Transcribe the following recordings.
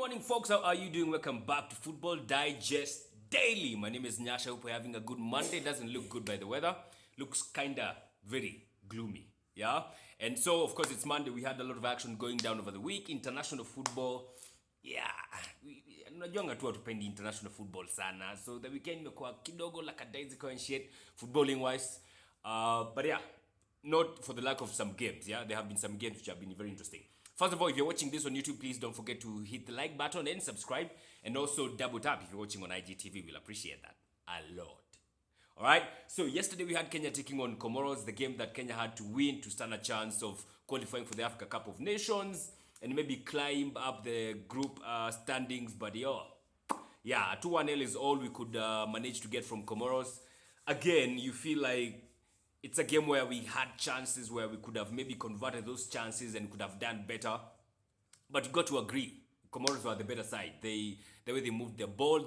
morning, folks. How are you doing? Welcome back to Football Digest Daily. My name is Nyasha. Hope you're having a good Monday. Doesn't look good by the weather. Looks kinda very gloomy. Yeah. And so, of course, it's Monday. We had a lot of action going down over the week. International football. Yeah. Najuanga tu hatupendi international football sana. So the weekend imekuwa kidogo lackadaisical and shit, footballing wise. But yeah, not for the lack of some games. Yeah, there have been some games which have been very interesting. First of all, if you're watching this on YouTube, please don't forget to hit the like button and subscribe, and also double tap if you're watching on IGTV. We'll appreciate that a lot. All right. So yesterday we had Kenya taking on Comoros, the game that Kenya had to win to stand a chance of qualifying for the Africa Cup of Nations and maybe climb up the group standings. But yeah, 2-1 is all we could manage to get from Comoros. Again, you feel like it's a game where we had chances where we could have maybe converted those chances and could have done better. But you got to agree, Comoros were the better side. The way they moved the ball,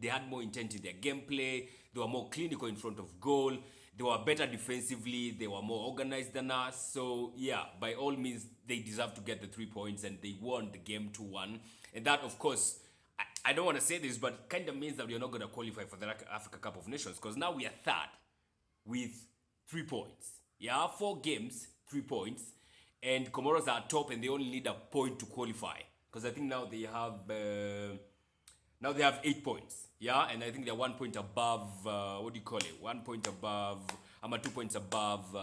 they had more intent in their gameplay. They were more clinical in front of goal. They were better defensively. They were more organized than us. So yeah, by all means, they deserve to get the 3 points, and they won the game 2-1. And that, of course, I don't want to say this, but kind of means that we're not going to qualify for the Africa Cup of Nations, because now we are third with 3 points. Yeah, 4 games, 3 points. And Comoros are top, and they only need a point to qualify. Because I think now they have 8 points. Yeah, and I think they're 1 point above, 1 point above, 2 points above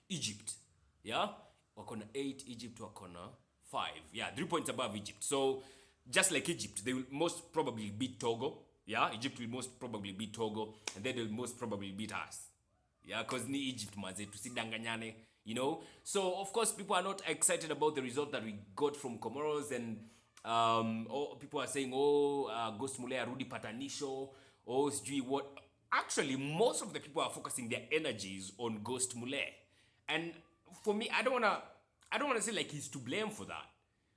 Egypt. Yeah, wakona 8, Egypt wakona 5. Yeah, 3 points above Egypt. So, just like Egypt, they will most probably beat Togo. Yeah, Egypt will most probably beat Togo, and then they'll most probably beat us. Yeah, because ni Egypt maze tusidanganyane, you know. So of course people are not excited about the result that we got from Comoros, and people are saying, Ghost Mulee arudi patanisho, sijui what. Actually, most of the people are focusing their energies on Ghost Mulee, and for me, I don't wanna say like he's to blame for that.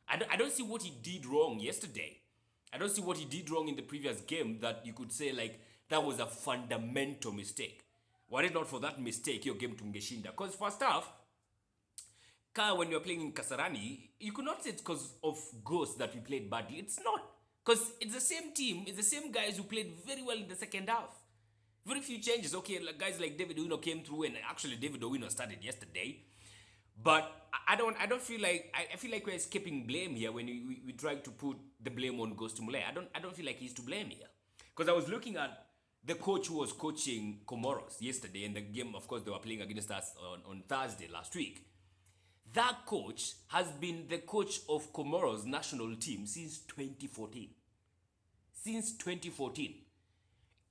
I don't see what he did wrong yesterday. I don't see what he did wrong in the previous game that you could say like that was a fundamental mistake. Were it not for that mistake, your game tungeshinda. Because first off, when you're playing in Kasarani, you could not say it's because of Ghost that we played badly. It's not. Because it's the same team, it's the same guys who played very well in the second half. Very few changes. Okay, like guys like David Owino came through, and actually David Owino started yesterday. But I don't feel like, I feel like we're escaping blame here when we try to put the blame on Ghost Mulee. I don't feel like he's to blame here. Because I was looking at the coach who was coaching Comoros yesterday, and the game, of course, they were playing against us on Thursday last week. That coach has been the coach of Comoros national team since 2014. Since 2014.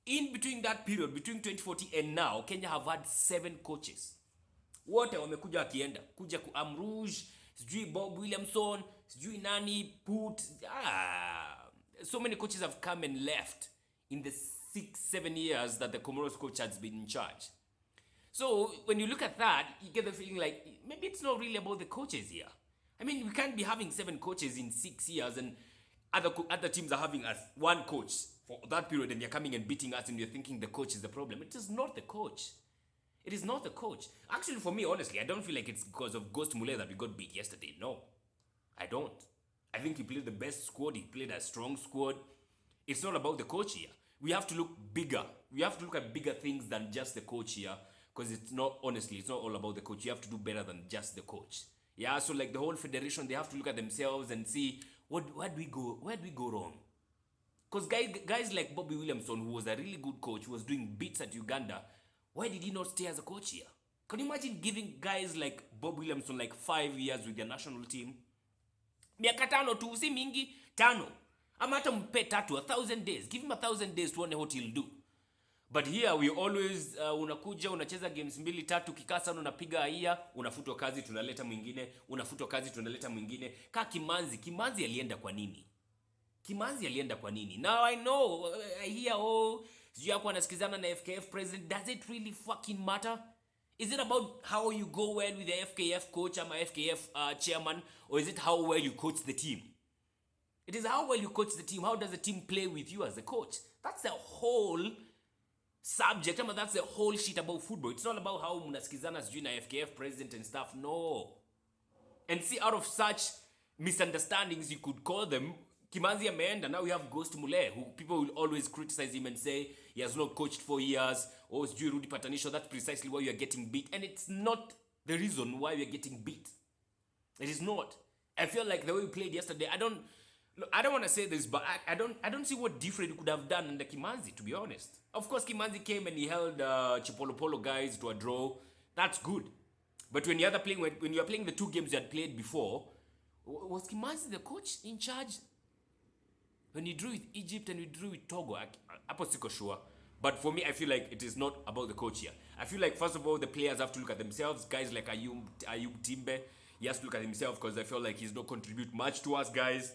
In between that period, between 2014 and now, Kenya have had 7 coaches. Wote wamekuja akienda. Kuja ku Amrouge, sijui Bob Williamson, sijui nani, Put. So many coaches have come and left in the 6-7 years that the Comoros coach has been in charge. So when you look at that, you get the feeling like maybe it's not really about the coaches here. I mean, we can't be having 7 coaches in 6 years, and other teams are having us 1 coach for that period, and they're coming and beating us, and you're thinking the coach is the problem. It is not the coach. It is not the coach. Actually, for me, honestly, I don't feel like it's because of Ghost Mulee that we got beat yesterday. No, I don't. I think he played the best squad. He played a strong squad. It's not about the coach here. We have to look bigger. We have to look at bigger things than just the coach here, because it's not all about the coach. You have to do better than just the coach. Yeah, so like the whole federation, they have to look at themselves and see where do we go wrong? Because guys like Bobby Williamson, who was a really good coach, who was doing bits at Uganda, why did he not stay as a coach here? Can you imagine giving guys like Bob Williamson like 5 years with their national team? Miaka 5 tu, si mingi, 5. Ama hata mpe 3, 1,000 days. Give him 1,000 days to one what he'll do. But here we always unakuja unacheza games 2-3, kikaa sana unapiga aia, unafutwa kazi tunaleta mwingine, unafutwa kazi tunaleta mwingine. Kimanzi alienda kwa nini? Now I know, I hear sijui yako anasikizana na FKF president. Does it really fucking matter? Is it about how you go well with the FKF coach or my FKF chairman, or is it how well you coach the team? It is how well you coach the team. How does the team play with you as a coach? That's the whole subject. That's the whole shit about football. It's not about how mnasikizana sijui na FKF president and stuff. No. And see, out of such misunderstandings, you could call them, Kimanzi ameenda, now we have Ghost Mulee, who people will always criticize him and say he has not coached for years, or it's due Rudy Patanisho. That's precisely why you are getting beat. And it's not the reason why we are getting beat. It is not. I feel like the way we played yesterday, I don't want to say this, but I don't see what different we could have done under Kimanzi, to be honest. Of course, Kimanzi came and he held Chipolopolo guys to a draw. That's good. But when you are playing the 2 games you had played before, was Kimanzi the coach in charge? When you drew with Egypt and you drew with Togo, I'm not sure. But for me, I feel like it is not about the coach here. I feel like, first of all, the players have to look at themselves. Guys like Ayub Timbe, he has to look at himself because I feel like he's not contribute much to us, guys.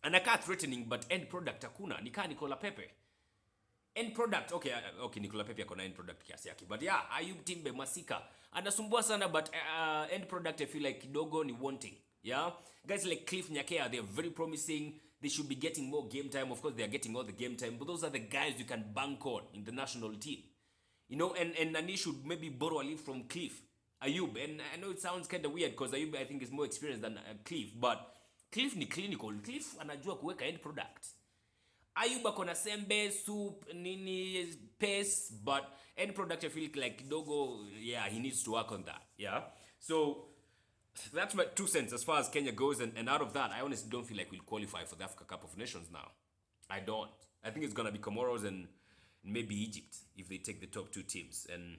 And I can't threatening, but end product hakuna. Nika Nicola Pepe. End product, okay, Nicola Pepe akona end product kiasi yake. But yeah, Ayub Timbe, Masika. Anasumbua sana, but end product I feel like kidogo ni wanting. Yeah? Guys like Cliff Nyakea, they're very promising. They should be getting more game time. Of course, they are getting all the game time. But those are the guys you can bank on in the national team. You know, and Nani should maybe borrow a leaf from Cliff. Ayub. And I know it sounds kind of weird because Ayub, I think, is more experienced than Cliff. But Cliff ni clinical. Cliff anajua kuweka end product. Ayub akona sembe, soup, nini, pace. But end product, I feel like kidogo, yeah, he needs to work on that. Yeah. So that's my 2 cents as far as Kenya goes, and out of that, I honestly don't feel like we'll qualify for the Africa Cup of Nations now. I don't. I think it's gonna be Comoros and maybe Egypt if they take the top 2 teams, and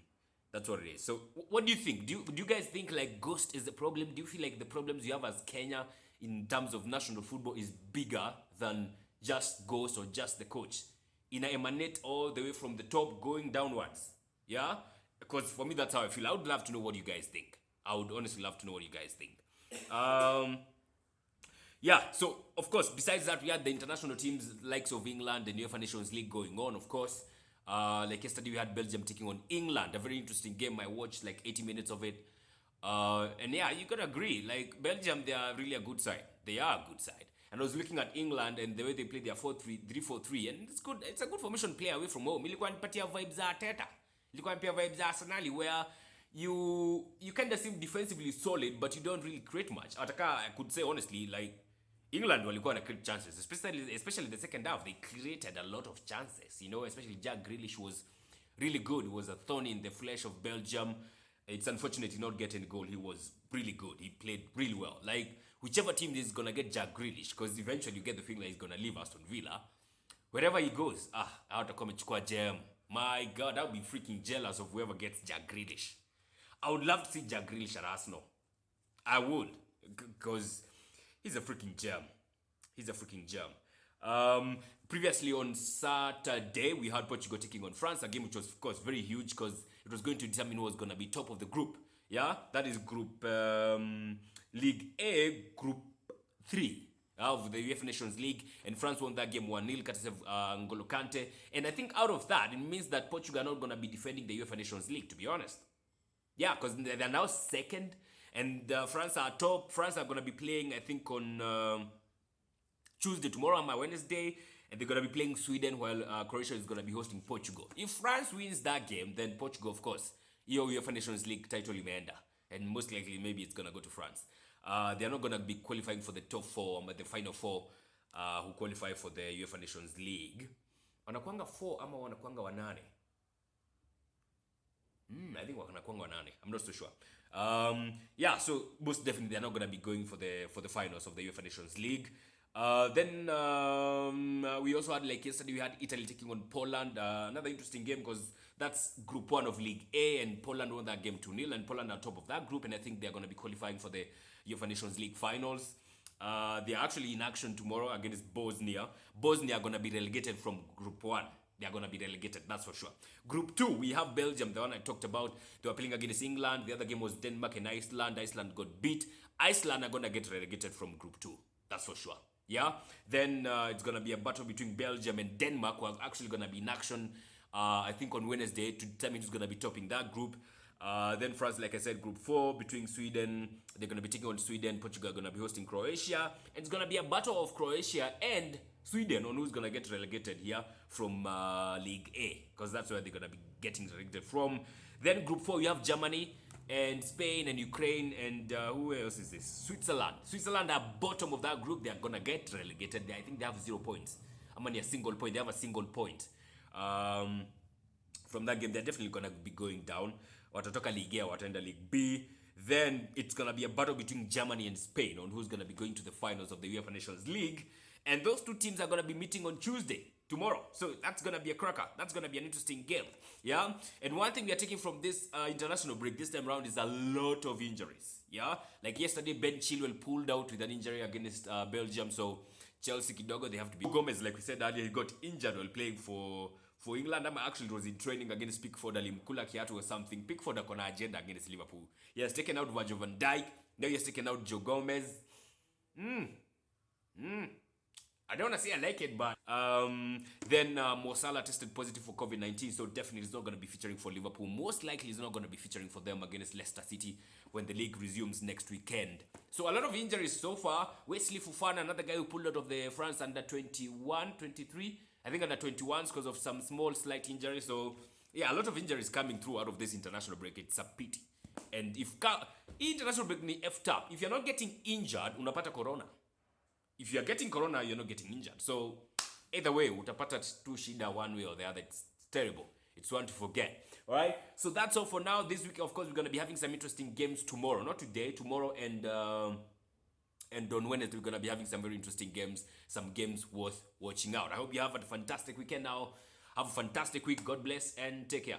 that's what it is. So, what do you think? Do you guys think like Ghost is the problem? Do you feel like the problems you have as Kenya in terms of national football is bigger than just Ghost or just the coach? Emanate all the way from the top going downwards. Yeah, because for me that's how I feel. I would love to know what you guys think. I would honestly love to know what you guys think. Yeah, so of course, besides that, we had the international teams likes of England and UEFA Nations League going on, of course. Like yesterday, we had Belgium taking on England. A very interesting game. I watched like 80 minutes of it. And yeah, you gotta agree. Like Belgium, they are really a good side. They are a good side. And I was looking at England and the way they play their 3-4-3, and it's good. It's a good formation play away from home. Ilikuwa nipatia vibes za Arteta. Ilikuwa nipatia vibes za Arsenal where you kind of seem defensively solid, but you don't really create much. Ataka, I could say honestly, like England walikuwa na create chances, especially the second half. They created a lot of chances, you know, especially Jack Grealish was really good. He was a thorn in the flesh of Belgium. It's unfortunate he not get any goal. He was really good. He played really well. Like whichever team is gonna get Jack Grealish, because eventually you get the feeling that he's gonna leave Aston Villa. Wherever he goes, atakuwa amechukua gem. My God, I would be freaking jealous of whoever gets Jack Grealish. I would love to see Jack Grealish at Arsenal. I would, because he's a freaking gem. He's a freaking gem. Previously on Saturday, we had Portugal taking on France, a game which was, of course, very huge because it was going to determine who was going to be top of the group. Yeah, that is Group League A, Group 3 of the UEFA Nations League, and France won that game 1-0, courtesy of N'Golo Kante. And I think out of that, it means that Portugal are not going to be defending the UEFA Nations League, to be honest. Yeah, because they're now second, and France are top. France are going to be playing, I think, on Tuesday, tomorrow, on my Wednesday, and they're going to be playing Sweden while Croatia is going to be hosting Portugal. If France wins that game, then Portugal, of course, UEFA Nations League title imeenda, and most likely maybe it's going to go to France. They're not going to be qualifying for the top 4, but the final 4 who qualify for the UEFA Nations League. Wanakuanga 4 ama wanakuanga 8? I think wanakuanga 8. I'm not so sure. Yeah, so most definitely they're not going to be going for the finals of the UEFA Nations League. Then we also had, like yesterday, we had Italy taking on Poland. Another interesting game because that's Group 1 of League A, and Poland won that game 2-0, and Poland are top of that group, and I think they're going to be qualifying for the UEFA Nations League finals. They are actually in action tomorrow against Bosnia. Bosnia are going to be relegated from Group 1. They are going to be relegated, that's for sure. Group 2, we have Belgium, the one I talked about. They were playing against England. The other game was Denmark and Iceland. Iceland got beat. Iceland are going to get relegated from Group 2, that's for sure. Yeah, then it's going to be a battle between Belgium and Denmark, who are actually going to be in action, I think, on Wednesday to determine who's going to be topping that group. Then France, like I said, Group 4 between Sweden. They're going to be taking on Sweden. Portugal are going to be hosting Croatia. And it's going to be a battle of Croatia and Sweden on who's going to get relegated here from League A, because that's where they're going to be getting relegated from. Then Group 4, you have Germany. and Spain and Ukraine and who else is this? Switzerland. Switzerland are bottom of that group. They are gonna get relegated. I think they have 0 points. I'm only a single point. They have a single point. From that game, they're definitely gonna be going down. Watatoka League A, wataenda League B. Then it's gonna be a battle between Germany and Spain on who's gonna be going to the finals of the UEFA Nations League. And those two teams are gonna be meeting on Tuesday, tomorrow. So that's gonna be a cracker. That's gonna be an interesting game. Yeah. And one thing we are taking from this international break this time around is a lot of injuries. Yeah. Like yesterday, Ben Chilwell pulled out with an injury against Belgium. So Chelsea kidogo, they have to be. Gomez, like we said earlier, he got injured while playing for England. Actually, it was in training against Pickford, Alimkula Kiatu or something. Pickford on an agenda against Liverpool. He has taken out Virgil van Dijk. Now he has taken out Joe Gomez. I don't want to say I like it, but then Mo Salah tested positive for COVID-19, so definitely he's not going to be featuring for Liverpool. Most likely he's not going to be featuring for them against Leicester City when the league resumes next weekend. So a lot of injuries so far. Wesley Fofana, another guy who pulled out of the France under 21, 23. I think under 21s because of some small slight injuries. So yeah, a lot of injuries coming through out of this international break. It's a pity. And if international break ni F top, if you're not getting injured, unapata corona. If you're getting corona, you're not getting injured. So either way, utapata tu shida one way or the other. It's terrible. It's one to forget. All right. So that's all for now. This week, of course, we're going to be having some interesting games tomorrow. Not today, tomorrow and on Wednesday, we're going to be having some very interesting games, some games worth watching out. I hope you have a fantastic weekend now. Have a fantastic week. God bless and take care.